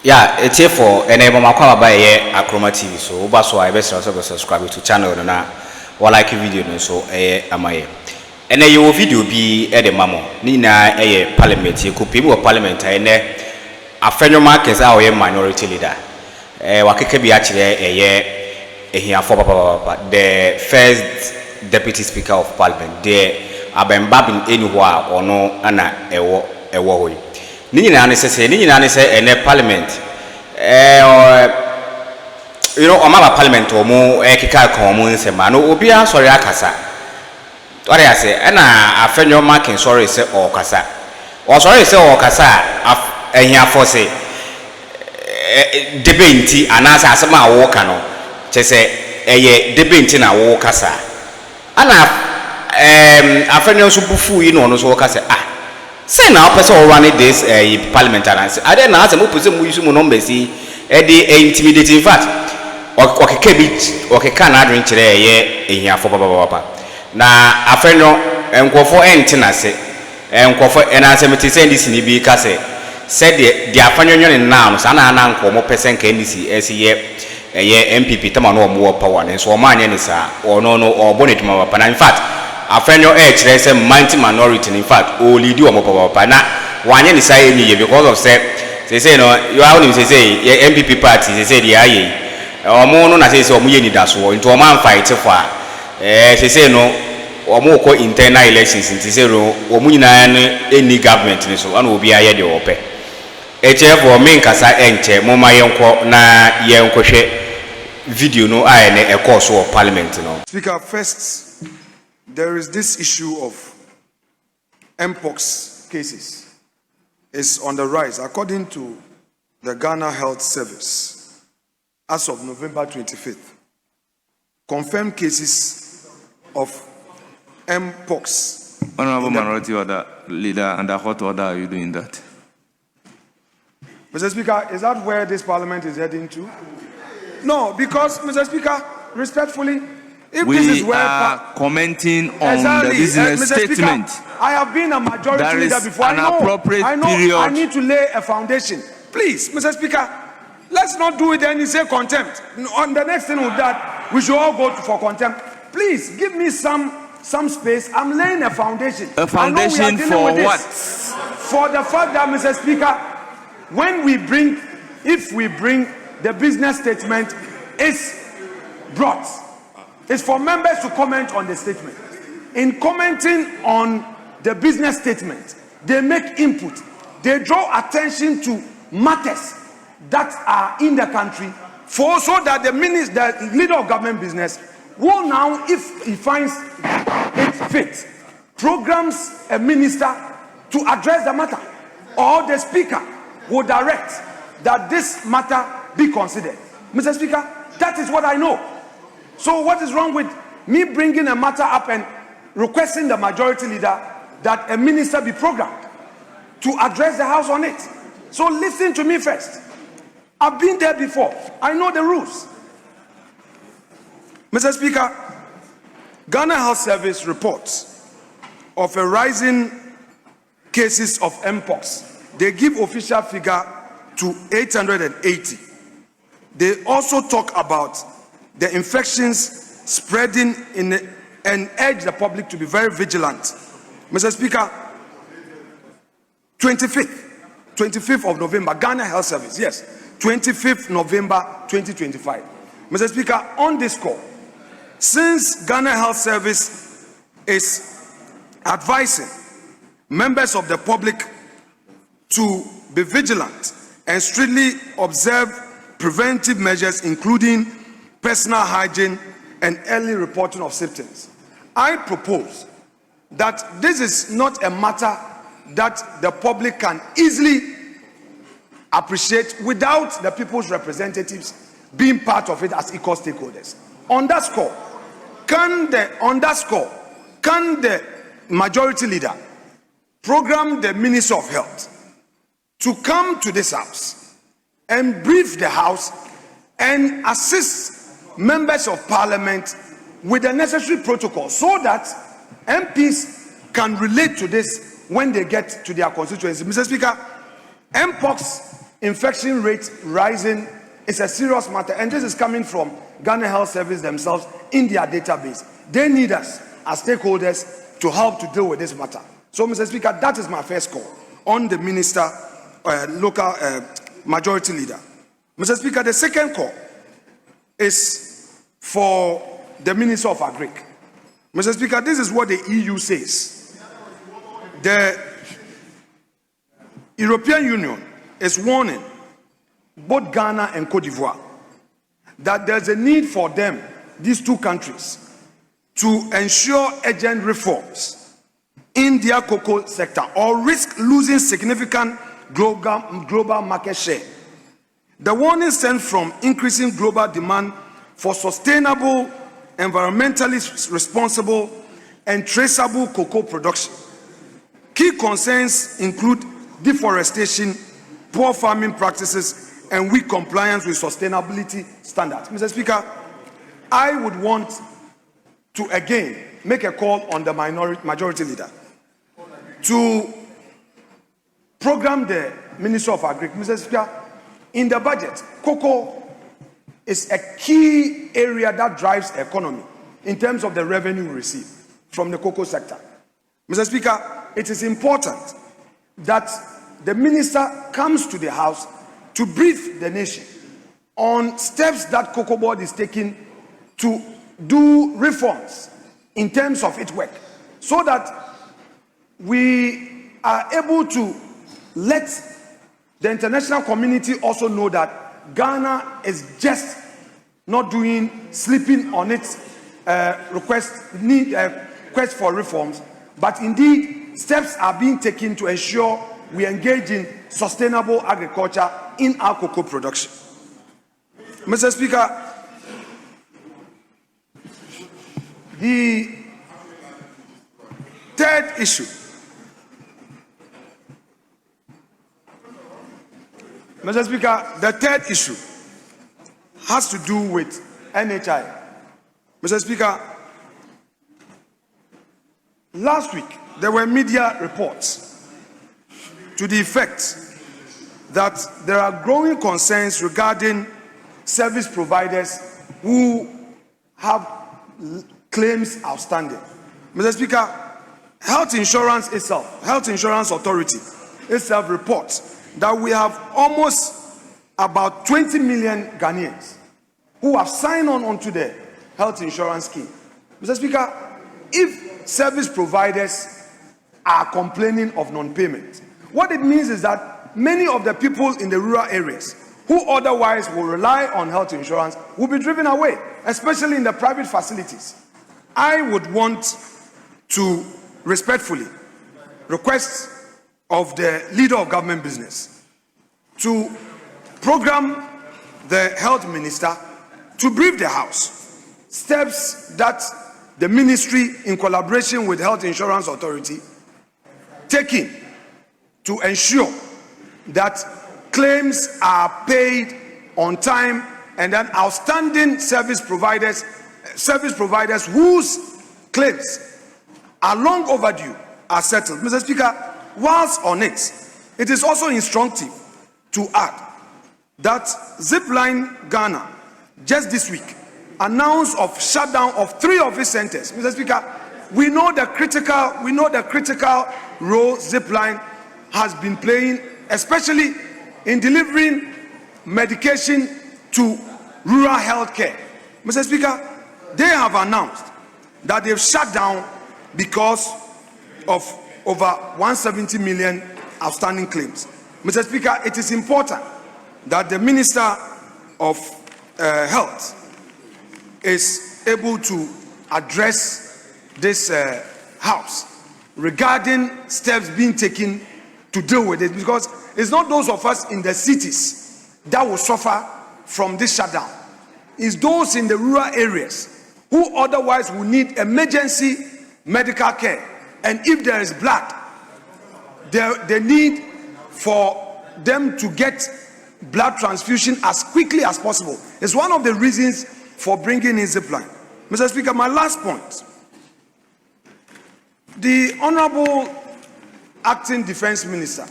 Yeah, it's here for enable my by Acroma TV. So that's why I best also subscribe to channel and or like video so am I. And then your video be at the mamo. Nina parliament, you could people of parliament and Afenyo Markins our minority leader. Wakeke be actually Ahiafo, the first deputy speaker of parliament. There Abembabin anywhere or no ana ewo. Nina say in parliament you know omaba parliament omo ekika kan omo nsema no obi an sorry akasa what I say na Afenyo Markins sorry say o kasa o sorry say o kasa Ahiafo say debate anasa asema awo ka no che say eye debate na wo kasa ana Afenyo so bufu yi no so kasa say now person run this parliament and say I don't know say mo pose mo use mo numbers e dey intimidate in fact okeke bi okeka na adwen kire ye Ahiafo papa na Afenyo enkofo entina se enkofo enanse meti say ndisi ni bi ka say said the Afenyo nyon na so na nko mo person ka ndisi ese ye MPP tama no mo power ne so o manye ni sa o no bonnet ma papa na in fact Afenyo kire say minority in fact o lead o mo papa na wanye ni say ni because of say no you are only say MPP party say the aye omo no na say omo ye ni daso into o man fight for say no omo ko internal elections into say no omo nyina any government ni so ana obi aye de ope for me nkasa enche mo ma yenko na yenkohwe video no aye na e course of parliament no. Speaker, first there is this issue of Mpox cases is on the rise according to the Ghana Health Service. As of November 25th, confirmed cases of Mpox. Honorable Minority Order Leader, under what order are you doing that? Mr. Speaker, is that where this parliament is heading to? No, because, Mr. Speaker, respectfully, if we this is where are commenting on the business statement. Speaker, I have been a majority leader before. I know I need to lay a foundation. Please, Mr. Speaker, let's not do it and you say contempt. On the next thing with that, we should all go for contempt. Please give me some space. I'm laying a foundation. A foundation for what? For the fact that, Mr. Speaker, if we bring the business statement is brought, it's for members to comment on the statement. In commenting on the business statement, they make input. They draw attention to matters that are in the country so that the leader of government business will now, if he finds it fit, programs a minister to address the matter, or the speaker will direct that this matter be considered. Mr. Speaker, that is what I know. So what is wrong with me bringing a matter up and requesting the majority leader that a minister be programmed to address the house on it? So listen to me first. I've been there before. I know the rules. Mr. Speaker, Ghana Health Service reports of a rising cases of Mpox. They give official figure to 880. They also talk about the infections spreading and urge the public to be very vigilant. Mr. Speaker, 25th of November, Ghana Health Service, yes, 25th November 2025. Mr. Speaker, on this call, since Ghana Health Service is advising members of the public to be vigilant and strictly observe preventive measures, including personal hygiene and early reporting of symptoms, I propose that this is not a matter that the public can easily appreciate without the people's representatives being part of it as equal stakeholders. On that score, can the majority leader program the Minister of Health to come to this house and brief the house and assist members of parliament with the necessary protocol so that MPs can relate to this when they get to their constituency? Mr. Speaker, Mpox infection rate rising is a serious matter, and this is coming from Ghana Health Service themselves in their database. They need us as stakeholders to help to deal with this matter. So, Mr. Speaker, that is my first call on the minister, local majority leader. Mr. Speaker, the second call is for the Minister of Agric. Mr. Speaker, this is what the EU says. The European Union is warning both Ghana and Cote d'Ivoire that there's a need for them, these two countries, to ensure urgent reforms in their cocoa sector or risk losing significant global market share. The warning stems from increasing global demand for sustainable, environmentally responsible, and traceable cocoa production. Key concerns include deforestation, poor farming practices, and weak compliance with sustainability standards. Mr. Speaker, I would want to again make a call on the majority leader to program the Minister of Agriculture. Mr. Speaker, in the budget, cocoa is a key area that drives the economy in terms of the revenue received from the cocoa sector. Mr. Speaker, it is important that the minister comes to the House to brief the nation on steps that Cocoa Board is taking to do reforms in terms of its work, so that we are able to let the international community also know that Ghana is just not sleeping on its request for reforms, but indeed steps are being taken to ensure we engage in sustainable agriculture in our cocoa production. Mr. Speaker, the third issue, has to do with NHI. Mr. Speaker, last week there were media reports to the effect that there are growing concerns regarding service providers who have claims outstanding. Mr. Speaker, Health Insurance Authority itself reports that we have almost about 20 million Ghanaians who have signed on to the health insurance scheme. Mr. Speaker, if service providers are complaining of non-payment, what it means is that many of the people in the rural areas who otherwise will rely on health insurance will be driven away, especially in the private facilities. I would want to respectfully request of the leader of government business to program the health minister to brief the House steps that the ministry, in collaboration with Health Insurance Authority, taking to ensure that claims are paid on time, and then outstanding service providers whose claims are long overdue are settled. Mr. Speaker, whilst on it, it is also instructive to add that Zipline Ghana just this week announced of shutdown of 3 of its centers. Mr. Speaker, we know the critical role Zipline has been playing, especially in delivering medication to rural health care. Mr. Speaker, they have announced that they've shut down because of over 170 million outstanding claims. Mr. Speaker, it is important that the Minister of Health is able to address this House regarding steps being taken to deal with it, because it's not those of us in the cities that will suffer from this shutdown. It's those in the rural areas who otherwise will need emergency medical care. And if there is blood, the need for them to get blood transfusion as quickly as possible is one of the reasons for bringing in Zipline. Mr. Speaker, my last point. The Honorable Acting Defense Minister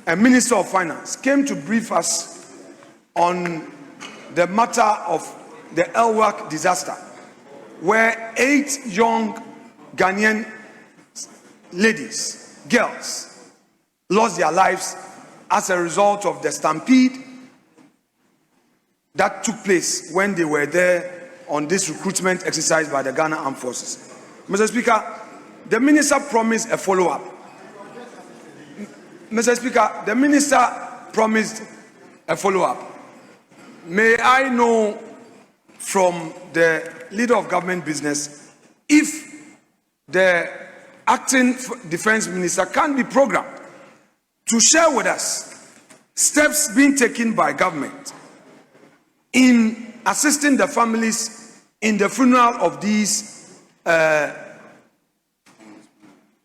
a Minister of Finance, came to brief us on the matter of the Elwak disaster, where 8 young Ghanaian ladies, girls, lost their lives as a result of the stampede that took place when they were there on this recruitment exercise by the Ghana Armed Forces. Mr. Speaker, the minister promised a follow-up. Mr. Speaker, the minister promised a follow-up. May I know from the leader of government business if the acting defense minister can be programmed to share with us steps being taken by government in assisting the families in the funeral of these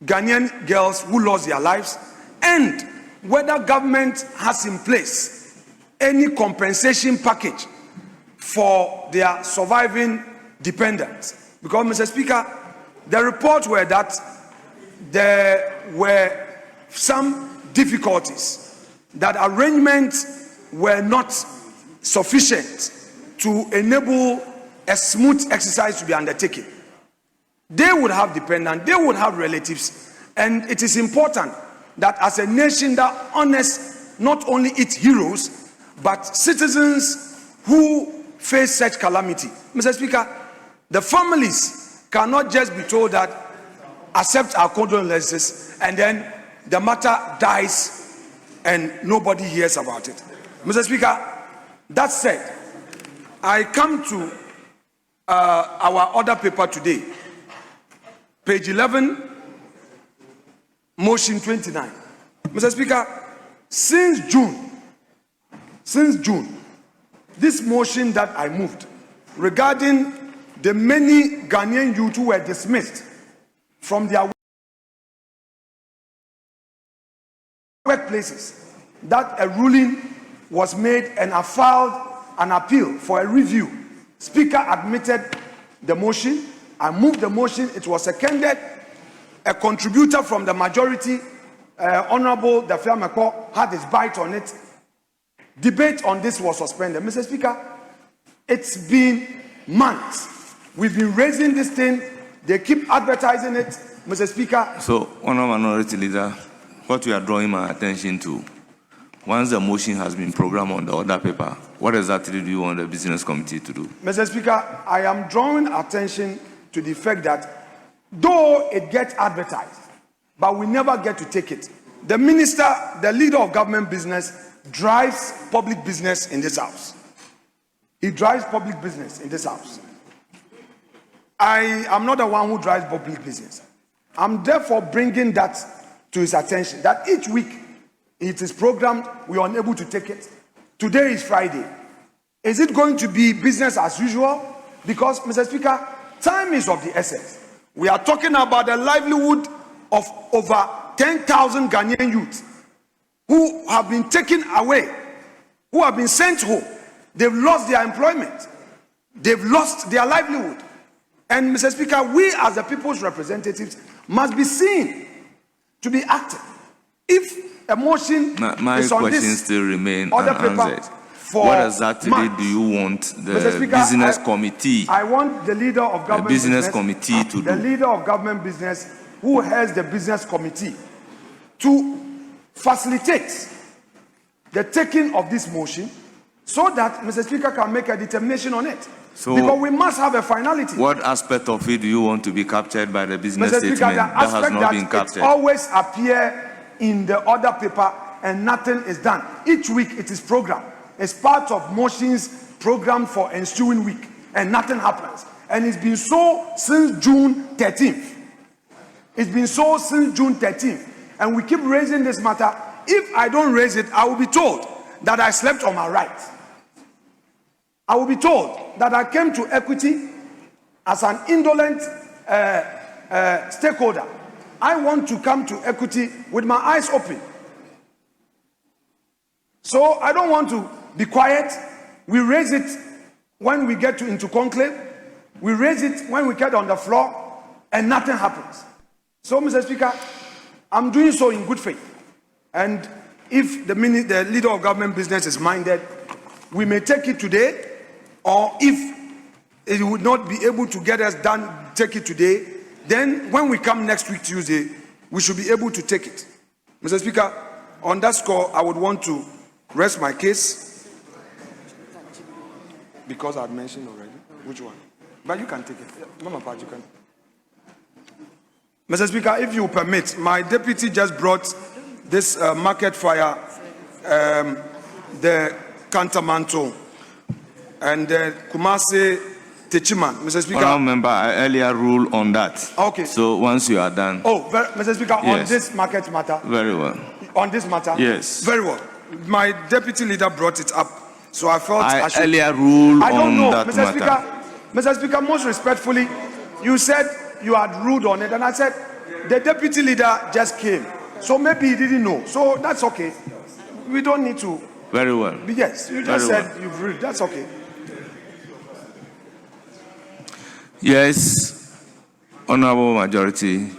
Ghanaian girls who lost their lives, and whether government has in place any compensation package for their surviving dependents. Because, Mr. Speaker, the reports were that there were some difficulties, that arrangements were not sufficient to enable a smooth exercise to be undertaken. They would have dependents, they would have relatives, and it is important that as a nation that honors not only its heroes, but citizens who face such calamity. Mr. Speaker, the families cannot just be told that accept our condolences and then the matter dies and nobody hears about it. Mr. Speaker, that said, I come to our order paper today, page 11, motion 29. Mr. Speaker, since June, this motion that I moved regarding the many Ghanaian youth who were dismissed from their workplaces, that a ruling was made and I filed an appeal for a review. Speaker admitted the motion. I moved the motion. It was seconded. A contributor from the majority, Honorable Dafia Meko, had his bite on it. Debate on this was suspended. Mr. Speaker, it's been months. We've been raising this thing. They keep advertising it. Mr. Speaker. So, Honorable Minority Leader, what we are drawing my attention to, once the motion has been programmed on the order paper, what exactly do you want the business committee to do? Mr. Speaker, I am drawing attention to the fact that though it gets advertised, but we never get to take it. The minister, the leader of government business, drives public business in this house. He drives public business in this house. I am not the one who drives public business. I'm therefore bringing that to his attention, that each week it is programmed, we are unable to take it. Today is Friday. Is it going to be business as usual? Because, Mr. Speaker, time is of the essence. We are talking about the livelihood of over 10,000 Ghanaian youths who have been taken away, who have been sent home. They've lost their employment. They've lost their livelihood. And, Mr. Speaker, we as the people's representatives must be seen to be active. If a motion my is on questions this still remain order unanswered. paper for what exactly months. Do you want the Mr. Speaker, business committee? I want the leader of government business committee to the do. leader of government business who heads the business committee to facilitate the taking of this motion so that Mr. Speaker can make a determination on it. So because we must have a finality. What aspect of it do you want to be captured by the business Mr. Speaker, statement the that has aspect not that been it captured? always appear in the order paper and nothing is done. Each week it is programmed. It's part of motions programmed for ensuing week and nothing happens. And it's been so since June 13th. It's been so since June 13th. And we keep raising this matter. If I don't raise it, I will be told that I slept on my right. I will be told that I came to equity as an indolent stakeholder. I want to come to equity with my eyes open. So I don't want to be quiet. We raise it when we get into conclave. We raise it when we get on the floor and nothing happens. So, Mr. Speaker, I'm doing so in good faith. And if the leader of government business is minded, we may take it today, or if it would not be able to get us done, take it today, then when we come next week, Tuesday, we should be able to take it. Mr. Speaker, on that score, I would want to rest my case, because I had mentioned already. Which one? But you can take it. Mama Pat, you can. Mr. Speaker, if you permit, my deputy just brought this market fire, the Cantamanto, and the Kumasi Techiman. Mr. Speaker. Honourable member, I earlier ruled on that. Okay. So once you are done. Oh, Mr. Speaker, yes. On this market matter. Very well. On this matter? Yes. Very well. My deputy leader brought it up, so I felt I should. Earlier ruled I don't know, that Mr. matter. Speaker. Mr. Speaker, most respectfully, you said you had ruled on it, and I said the deputy leader just came, so maybe he didn't know. So that's okay. We don't need to. Very well. Yes, you just said you've ruled. That's okay. Yes, Honourable Majority